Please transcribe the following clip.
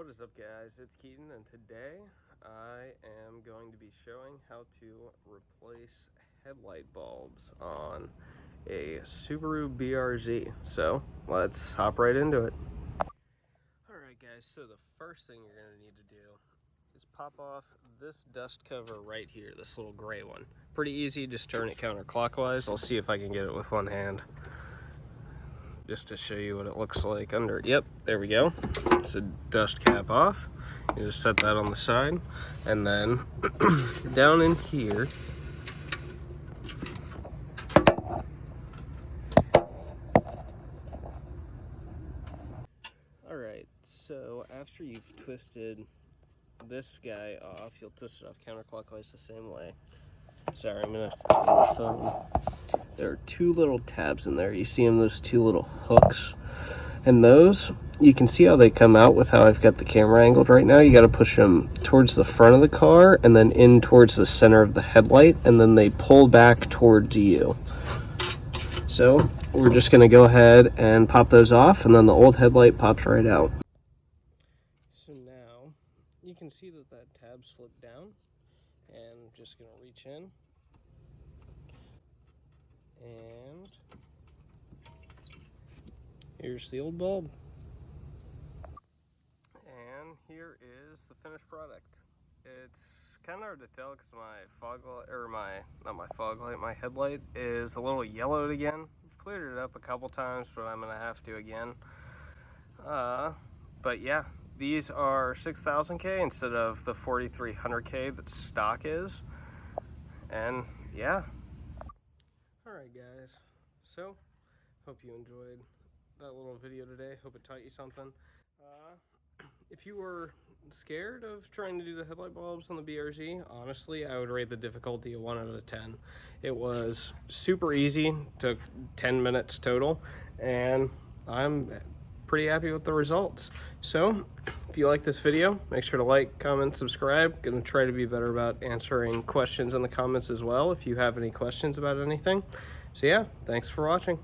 What is up, guys? It's Keaton, and today I am going to be showing how to replace headlight bulbs on a Subaru BRZ. So let's hop right into it. Alright guys, so the first thing you're going to need to do is pop off this dust cover right here, this little gray one. Pretty easy, just turn it counterclockwise. I'll see if I can get it with one hand, just to show you what it looks like under. Yep, there we go. It's a dust cap off. You just set that on the side, and then down in here, all right, so after you've twisted this guy off, you'll twist it off counterclockwise the same way. Sorry, I'm gonna have to turn the phone. There are two little tabs in there. You see them, those two little hooks? And those, you can see how they come out with how I've got the camera angled right now. You got to push them towards the front of the car and then in towards the center of the headlight, and then they pull back towards you. So we're just going to go ahead and pop those off, and then the old headlight pops right out. So now you can see that that tab's flipped down, and I'm just going to reach in and here's the old bulb. And here is the finished product. It's kind of hard to tell because my fog light, or not my fog light, my headlight is a little yellowed again. I've cleared it up a couple times, but I'm gonna have to again. But yeah, these are 6,000K instead of the 4,300K that stock is. And yeah. Alright guys, so hope you enjoyed that little video today. Hope it taught you something. If you were scared of trying to do the headlight bulbs on the BRZ, honestly, I would rate the difficulty a 1 out of 10. It was super easy, took 10 minutes total, and I'm pretty happy with the results. So if you like this video, make sure to like, comment, subscribe. Gonna try to be better about answering questions in the comments as well if you have any questions about anything. So yeah, thanks for watching.